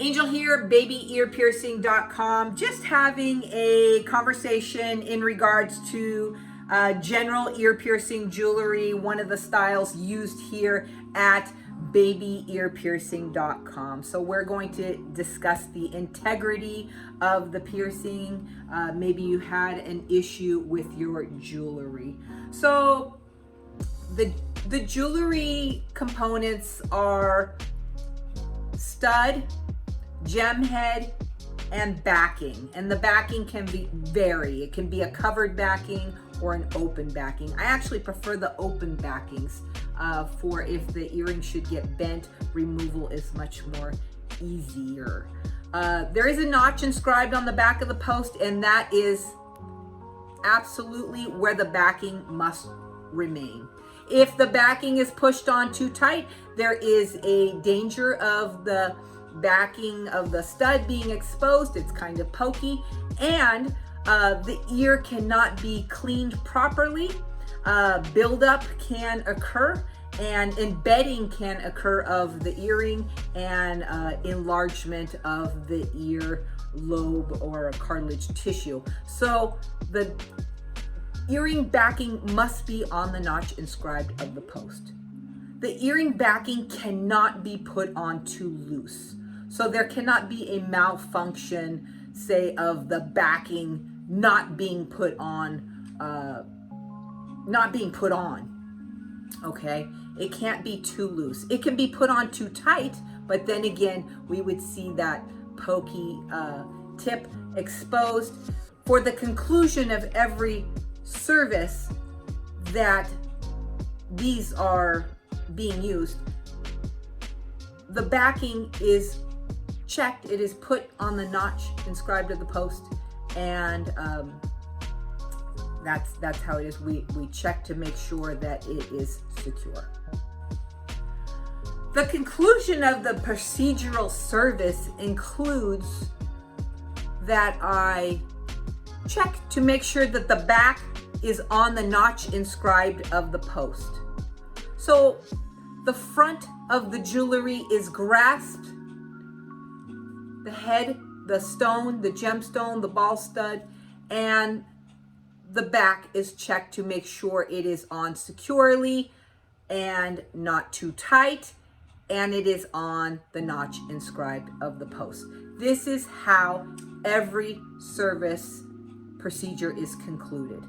Angel here, babyearpiercing.com. Just having a conversation in regards to general ear piercing jewelry, one of the styles used here at babyearpiercing.com. So we're going to discuss the integrity of the piercing. Maybe you had an issue with your jewelry. So the jewelry components are stud, gem head, and backing. And the backing can vary. It can be a covered backing or an open backing. I actually prefer the open backings for if the earring should get bent, removal is much more easier. There is a notch inscribed on the back of the post, and that is absolutely where the backing must remain. If the backing is pushed on too tight, there is a danger of the backing of the stud being exposed. It's kind of pokey, and the ear cannot be cleaned properly. Buildup can occur, and embedding can occur of the earring, and enlargement of the ear lobe or cartilage tissue. So the earring backing must be on the notch inscribed of the post. The earring backing cannot be put on too loose. So there cannot be a malfunction, say, of the backing not being put on, okay? It can't be too loose. It can be put on too tight, but then again, we would see that pokey tip exposed. For the conclusion of every service that these are being used, the backing is checked, it is put on the notch inscribed of the post, and that's how it is. We check to make sure that it is secure. The conclusion of the procedural service includes that I check to make sure that the back is on the notch inscribed of the post. So the front of the jewelry is grasped, the head, the stone, the gemstone, the ball stud, and the back is checked to make sure it is on securely and not too tight, and it is on the notch inscribed of the post. This is how every service procedure is concluded.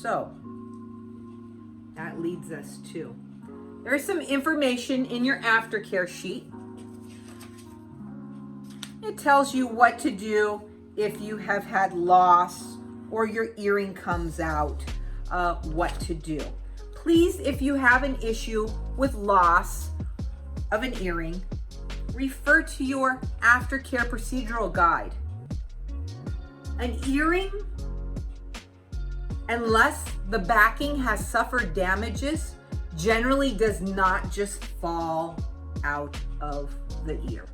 So that leads us to, there's some information in your aftercare sheet. It tells you what to do if you have had loss or your earring comes out, what to do. Please, if you have an issue with loss of an earring, refer to your aftercare procedural guide. An earring, unless the backing has suffered damages, generally does not just fall out of the ear.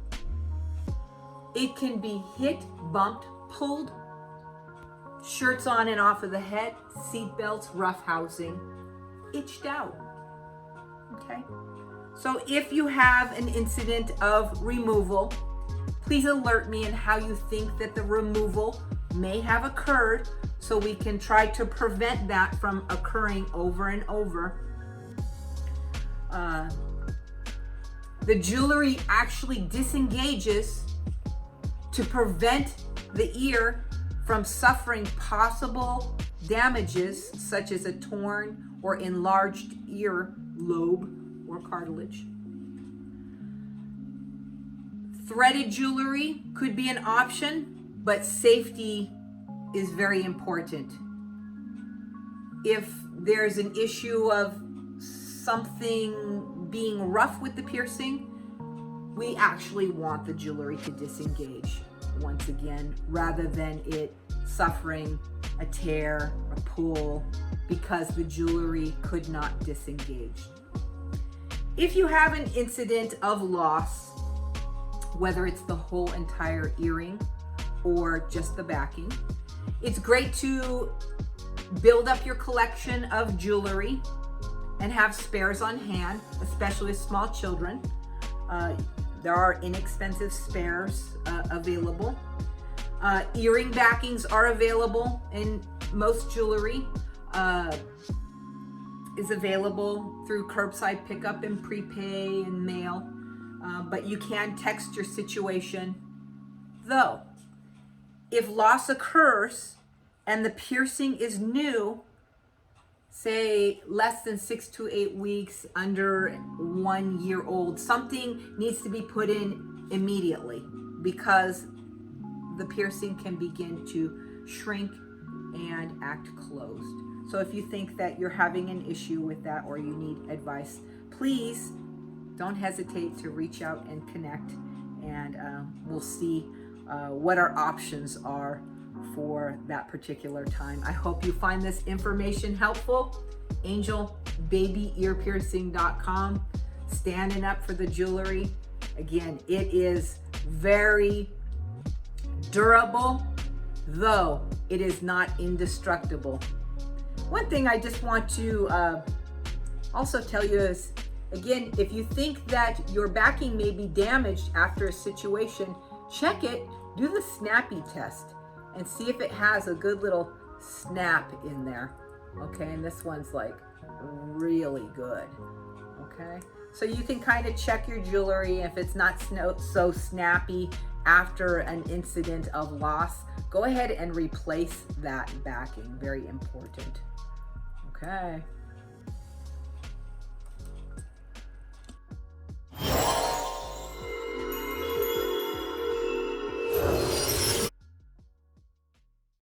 It can be hit, bumped, pulled, shirts on and off of the head, seat belts, rough housing, itched out, okay? So if you have an incident of removal, please alert me on how you think that the removal may have occurred, so we can try to prevent that from occurring over and over. The jewelry actually disengages to prevent the ear from suffering possible damages such as a torn or enlarged ear lobe or cartilage. Threaded jewelry could be an option, but safety is very important. If there's an issue of something being rough with the piercing, we actually want the jewelry to disengage once again, rather than it suffering a tear, a pull, because the jewelry could not disengage. If you have an incident of loss, whether it's the whole entire earring or just the backing, it's great to build up your collection of jewelry and have spares on hand, especially with small children. There are inexpensive spares available. Earring backings are available in most jewelry. Is available through curbside pickup and prepay and mail. But you can text your situation. Though, if loss occurs and the piercing is new, say less than 6 to 8 weeks, under 1 year old, something needs to be put in immediately, because the piercing can begin to shrink and act closed. So if you think that you're having an issue with that or you need advice, please don't hesitate to reach out and connect, and we'll see what our options are for that particular time. I hope you find this information helpful. AngelBabyEarPiercing.com, standing up for the jewelry. Again, it is very durable, though it is not indestructible. One thing I just want to also tell you is, again, if you think that your backing may be damaged after a situation, check it, do the snappy test, and see if it has a good little snap in there. Okay, and this one's like really good. Okay, so you can kind of check your jewelry. If it's not so snappy after an incident of loss, go ahead and replace that backing. Very important. Okay.